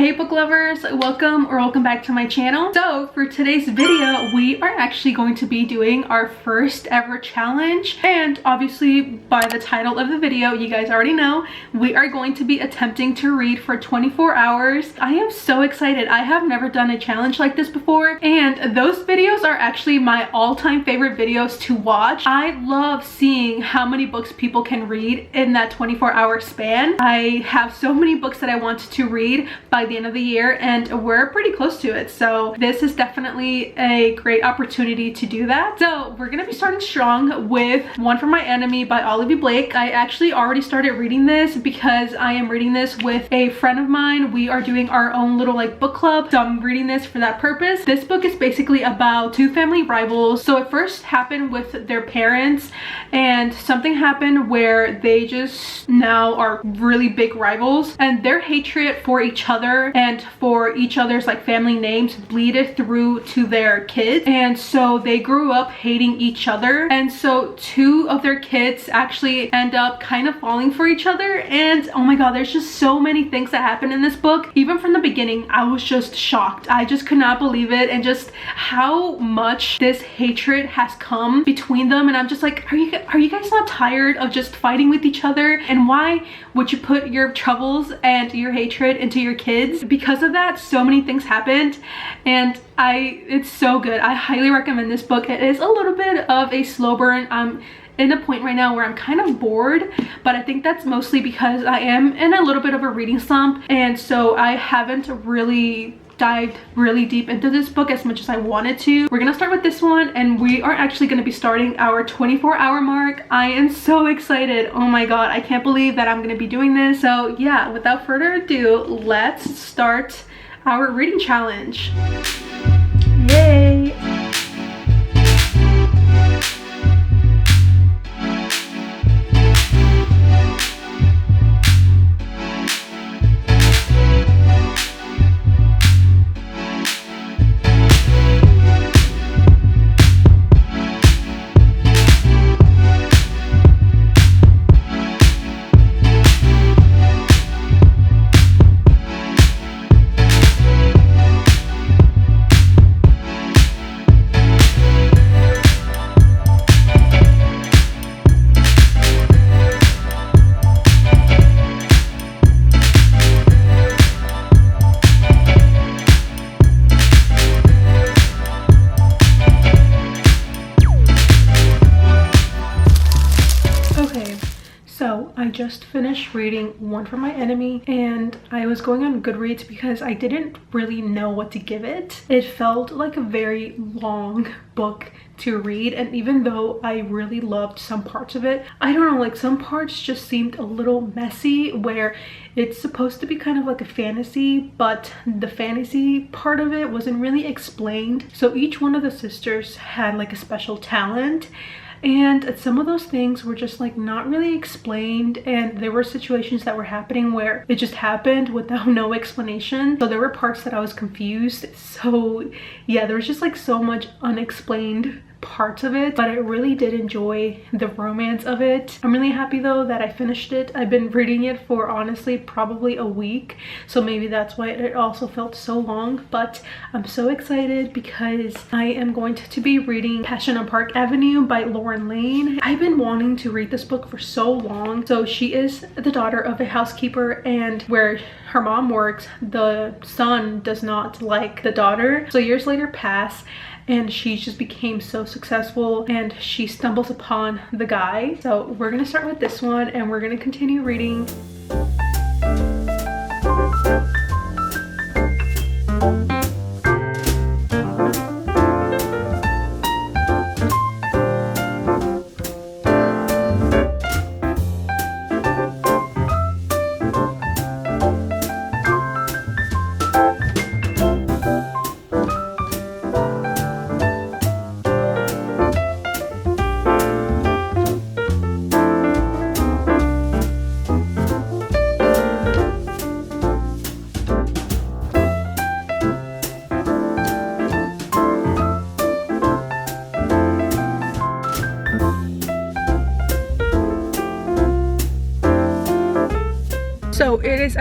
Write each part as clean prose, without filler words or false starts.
Hey book lovers, welcome back to my channel. So for today's video, we are actually going to be doing our first ever challenge, and obviously by the title of the video you guys already know we are going to be attempting to read for 24 hours. I am so excited. I have never done a challenge like this before, and those videos are actually my all-time favorite videos to watch. I love seeing how many books people can read in that 24-hour span. I have so many books that I want to read by the end of the year, and we're pretty close to it, so this is definitely a great opportunity to do that. So we're gonna be starting strong with One for My Enemy by Olivia Blake. I actually already started reading this because I am reading this with a friend of mine. We are doing our own little book club, so I'm reading this for that purpose. This book is basically about two family rivals. So it first happened with their parents, and something happened where they just now are really big rivals, and their hatred for each other and for each other's family names bleeded through to their kids, and so they grew up hating each other, and so two of their kids actually end up kind of falling for each other. And oh my god, there's just so many things that happen in this book. Even from the beginning I was just shocked. I just could not believe it, and just how much this hatred has come between them. And I'm just like, are you guys not tired of just fighting with each other? And why would you put your troubles and your hatred into your kids? Because of that, so many things happened, and it's so good. I highly recommend this book. It is a little bit of a slow burn. I'm in a point right now where I'm kind of bored, but I think that's mostly because I am in a little bit of a reading slump, and so I haven't really dived really deep into this book as much as I wanted to. We're gonna start with this one, and we are actually gonna be starting our 24-hour mark. I am so excited. Oh my god, I can't believe that I'm gonna be doing this. So yeah, without further ado, let's start our reading challenge. Yay! So I just finished reading One for My Enemy, and I was going on Goodreads because I didn't really know what to give it. It felt like a very long book to read, and even though I really loved some parts of it, I don't know, some parts just seemed a little messy, where it's supposed to be kind of like a fantasy, but the fantasy part of it wasn't really explained. So each one of the sisters had a special talent, and some of those things were just not really explained, and there were situations that were happening where it just happened without no explanation. So there were parts that I was confused. So yeah, there was just so much unexplained parts of it, but I really did enjoy the romance of it. I'm really happy though that I finished it. I've been reading it for honestly probably a week, so maybe that's why it also felt so long, but I'm so excited because I am going to be reading Passion on Park Avenue by Lauren Lane. I've been wanting to read this book for so long. So she is the daughter of a housekeeper, and where her mom works, the son does not like the daughter. So years later pass, and she just became so successful, and she stumbles upon the guy. So we're gonna start with this one, and we're gonna continue reading.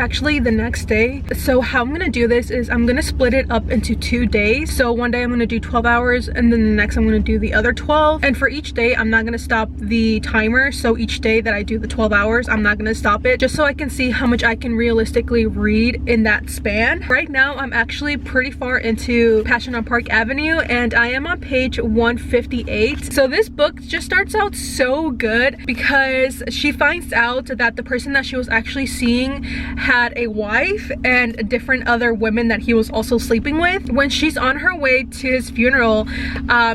actually the next day. So how I'm gonna do this is I'm gonna split it up into 2 days. So one day I'm gonna do 12 hours and then the next I'm gonna do the other 12. And for each day, I'm not gonna stop the timer. So each day that I do the 12 hours, I'm not gonna stop it, just so I can see how much I can realistically read in that span. Right now, I'm actually pretty far into Passion on Park Avenue and I am on page 158. So this book just starts out so good because she finds out that the person that she was actually seeing had a wife and different other women that he was also sleeping with. When she's on her way to his funeral,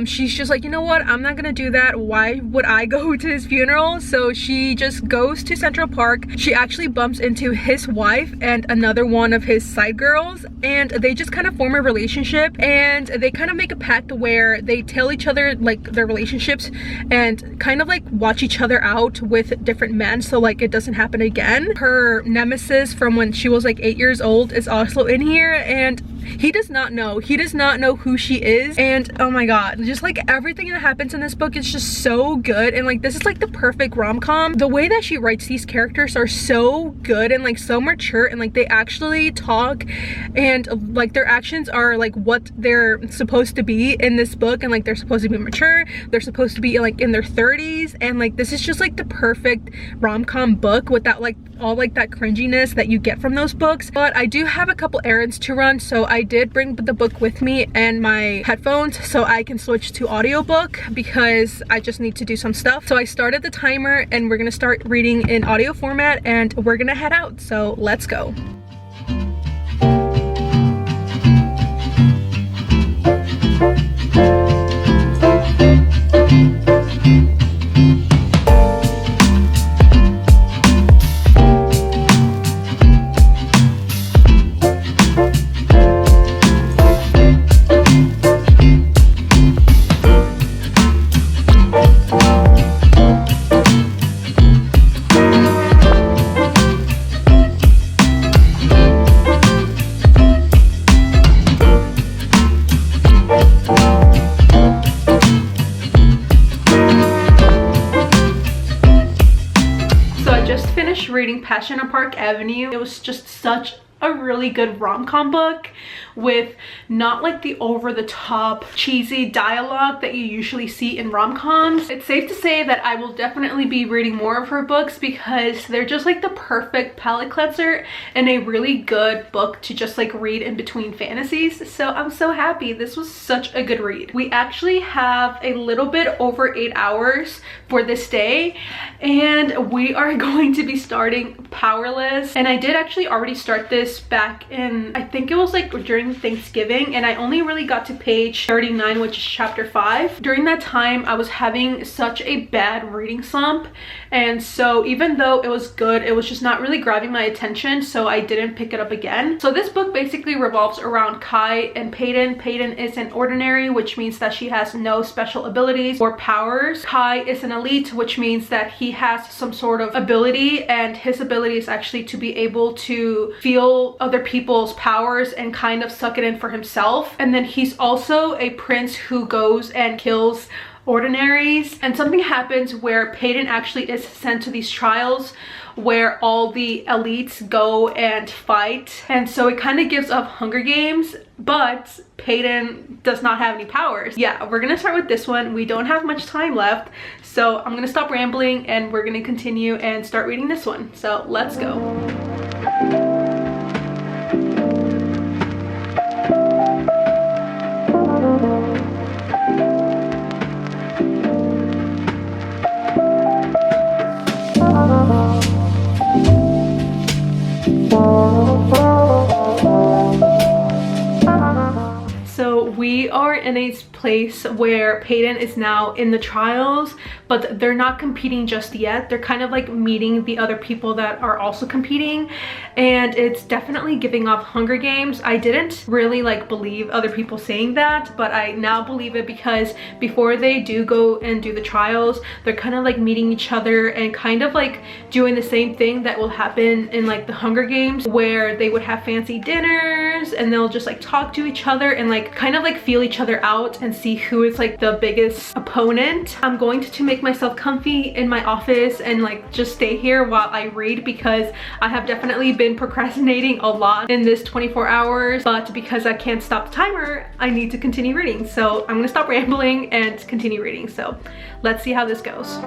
she's just like, you know what, I'm not gonna do that. Why would I go to his funeral? So she just goes to Central Park. She actually bumps into his wife and another one of his side girls, and they just kind of form a relationship, and they kind of make a pact where they tell each other like their relationships and kind of like watch each other out with different men, so like it doesn't happen again. Her nemesis from when she was like 8 years old is also in here, and he does not know who she is. And oh my god, just like everything that happens in this book is just so good. And like this is like the perfect rom-com. The way that she writes these characters are so good and like so mature, and like they actually talk and like their actions are like what they're supposed to be in this book, and like they're supposed to be mature, they're supposed to be like in their 30s, and like this is just like the perfect rom-com book without like all like that cringiness that you get from those books. But I do have a couple errands to run, so I did bring the book with me and my headphones so I can switch to audiobook because I just need to do some stuff. So I started the timer and we're gonna start reading in audio format and we're gonna head out, so let's go. Reading Passion on Park Avenue. It was just such a really good rom-com book with not like the over-the-top cheesy dialogue that you usually see in rom-coms. It's safe to say that I will definitely be reading more of her books because they're just like the perfect palate cleanser and a really good book to just like read in between fantasies. So I'm so happy. This was such a good read. We actually have a little bit over 8 hours for this day and we are going to be starting Powerless. And I did actually already start this back in, I think it was like during Thanksgiving, and I only really got to page 39, which is chapter 5. During that time I was having such a bad reading slump, and so even though it was good, it was just not really grabbing my attention, so I didn't pick it up again. So this book basically revolves around Kai and Peyton. Peyton is an ordinary, which means that she has no special abilities or powers. Kai is an elite, which means that he has some sort of ability, and his ability is actually to be able to feel other people's powers and kind of suck it in for himself. And then he's also a prince who goes and kills ordinaries. And something happens where Peyton actually is sent to these trials where all the elites go and fight, and so it kind of gives up Hunger Games, but Peyton does not have any powers. Yeah, we're gonna start with this one. We don't have much time left, so I'm gonna stop rambling and we're gonna continue and start reading this one. So let's go. We are in a place where Peyton is now in the trials, but they're not competing just yet. They're kind of like meeting the other people that are also competing, and it's definitely giving off Hunger Games. I didn't really like believe other people saying that, but I now believe it because before they do go and do the trials, they're kind of like meeting each other and kind of like doing the same thing that will happen in like the Hunger Games, where they would have fancy dinners and they'll just like talk to each other and like kind of like feel each other out and see who is like the biggest opponent. I'm going to make myself comfy in my office and like just stay here while I read, because I have definitely been procrastinating a lot in this 24 hours, but because I can't stop the timer, I need to continue reading. So I'm gonna stop rambling and continue reading. So let's see how this goes.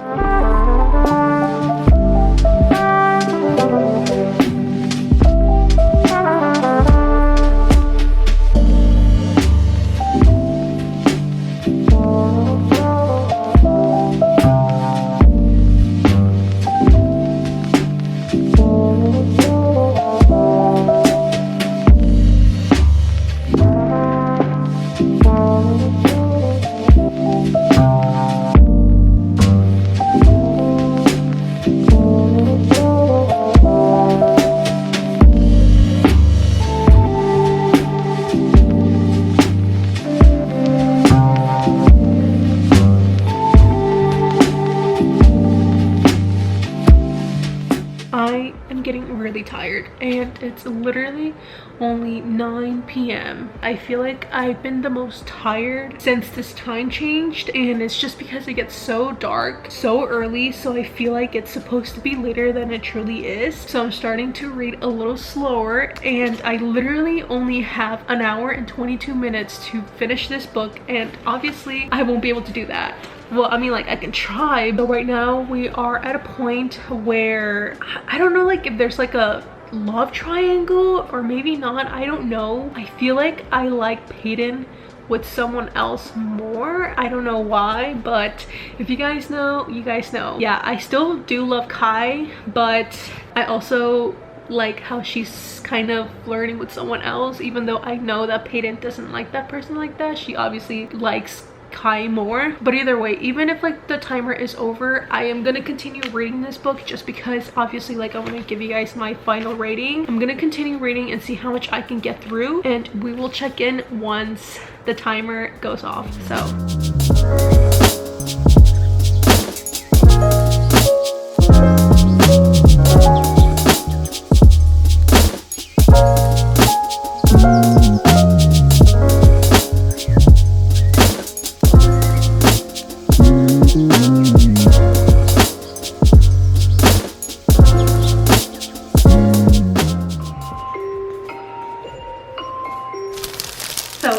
Tired, and it's literally only 9 p.m. I feel like I've been the most tired since this time changed, and it's just because it gets so dark so early, so I feel like it's supposed to be later than it truly is. So I'm starting to read a little slower, and I literally only have an hour and 22 minutes to finish this book, and obviously I won't be able to do that. Well, I mean, like, I can try, but right now we are at a point where I don't know, like, if there's like a love triangle or maybe not, I don't know. I feel like I like Peyton with someone else more. I don't know why, but if you guys know, you guys know. Yeah, I still do love Kai, but I also like how she's kind of flirting with someone else, even though I know that Peyton doesn't like that person like that. She obviously likes Kai more. But either way, even if like the timer is over, I am gonna continue reading this book, just because obviously, like, I want to give you guys my final rating. I'm gonna continue reading and see how much I can get through, and we will check in once the timer goes off. So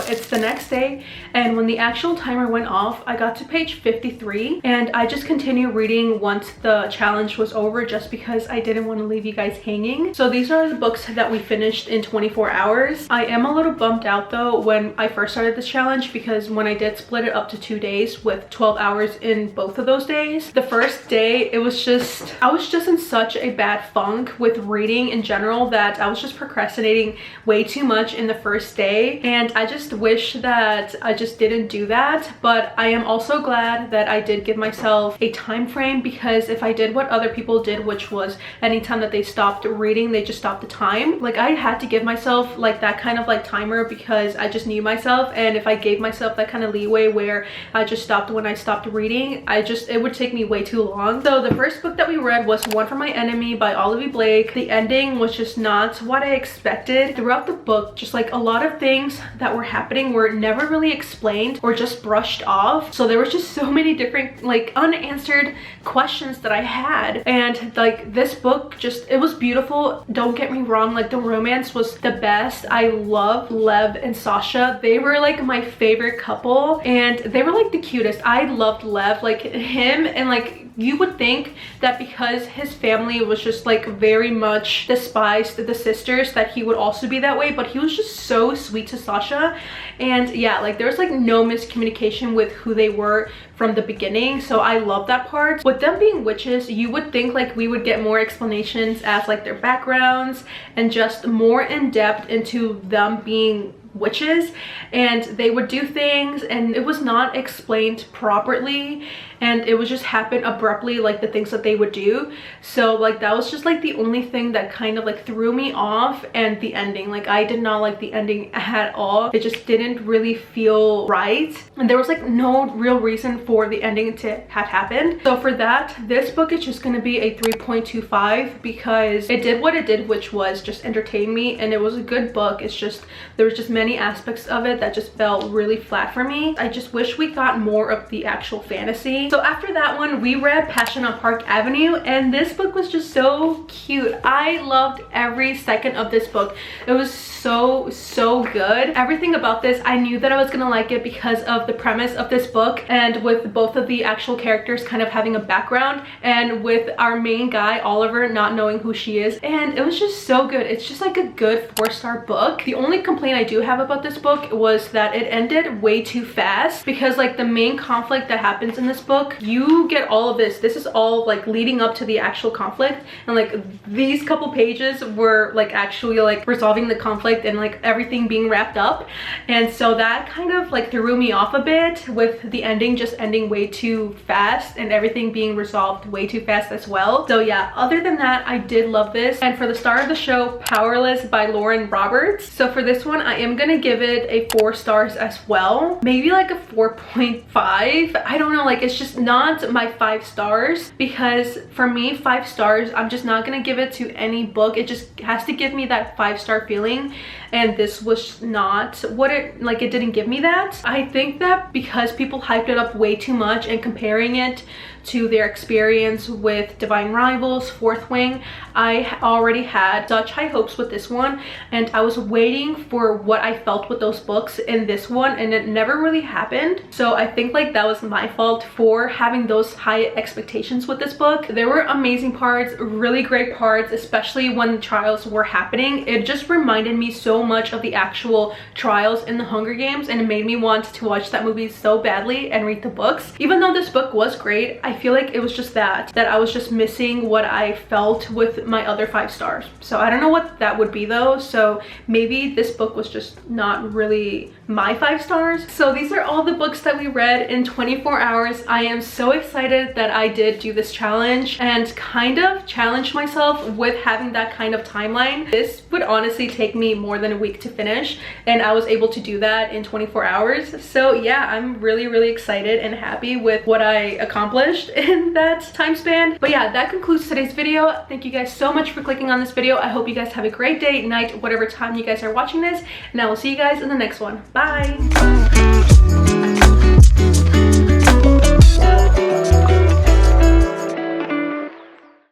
it's the next day, and when the actual timer went off, I got to page 53, and I just continued reading once the challenge was over, just because I didn't want to leave you guys hanging. So these are the books that we finished in 24 hours. I am a little bummed out though when I first started this challenge, because when I did split it up to 2 days with 12 hours in both of those days, the first day, it was just, I was just in such a bad funk with reading in general that I was just procrastinating way too much in the first day, and I just wish that I just didn't do that. But I am also glad that I did give myself a time frame, because if I did what other people did, which was anytime that they stopped reading, they just stopped the time, like, I had to give myself like that kind of like timer, because I just knew myself, and if I gave myself that kind of leeway where I just stopped when I stopped reading, it would take me way too long. So the first book that we read was One for My Enemy by Olivia Blake. The ending was just not what I expected. Throughout the book, just like a lot of things that were happening were never really explained or just brushed off. So there was just so many different like unanswered questions that I had, and like this book just, it was beautiful. Don't get me wrong, like the romance was the best. I love Lev and Sasha. They were like my favorite couple, and they were like the cutest. I loved Lev, like him, and like you would think that because his family was just like very much despised the sisters, that he would also be that way, but he was just so sweet to Sasha. And yeah, like there was like no miscommunication with who they were from the beginning, so I love that part. With them being witches, you would think like we would get more explanations as like their backgrounds and just more in depth into them being witches, and they would do things and it was not explained properly, and it would just happen abruptly, like the things that they would do. So like that was just like the only thing that kind of like threw me off. And the ending, like I did not like the ending at all. It just didn't really feel right, and there was like no real reason for the ending to have happened. So for that, this book is just going to be a 3.25, because it did what it did, which was just entertain me, and it was a good book. It's just there was just many aspects of it that just felt really flat for me. I just wish we got more of the actual fantasy. So after that one, we read Passion on Park Avenue, and this book was just so cute. I loved every second of this book. It was so good. Everything about this, I knew that I was gonna like it because of the premise of this book, and with both of the actual characters kind of having a background, and with our main guy Oliver not knowing who she is. And it was just so good. It's just like a good 4-star book. The only complaint I do have about this book was that it ended way too fast, because like the main conflict that happens in this book, you get all of this is all like leading up to the actual conflict, and like these couple pages were like actually like resolving the conflict and like everything being wrapped up. And so that kind of like threw me off a bit, with the ending just ending way too fast and everything being resolved way too fast as well. So yeah, other than that, I did love this. And for the star of the show, Powerless by Lauren Roberts. So for this one, I am gonna give it a 4 stars as well, maybe like a 4.5. I don't know, like it's just not my 5 stars, because for me 5 stars, I'm just not gonna give it to any book. It just has to give me that 5-star feeling, and this was not what it, like it didn't give me that. I think that because people hyped it up way too much and comparing it to their experience with Divine Rivals, Fourth Wing, I already had such high hopes with this one, and I was waiting for what I felt with those books in this one, and it never really happened. So I think like that was my fault for having those high expectations with this book. There were amazing parts, really great parts, especially when the trials were happening. It just reminded me so much of the actual trials in the Hunger Games, and it made me want to watch that movie so badly and read the books. Even though this book was great, I feel like it was just that I was just missing what I felt with my other 5 stars. So I don't know what that would be though. So maybe this book was just not really my 5 stars. So these are all the books that we read in 24 hours. I am so excited that I did do this challenge and kind of challenge myself with having that kind of timeline. This would honestly take me more than a week to finish, and I was able to do that in 24 hours. So yeah, I'm really excited and happy with what I accomplished in that time span. But yeah, that concludes today's video. Thank you guys so much for clicking on this video. I hope you guys have a great day, night, whatever time you guys are watching this, and I will see you guys in the next one. Bye.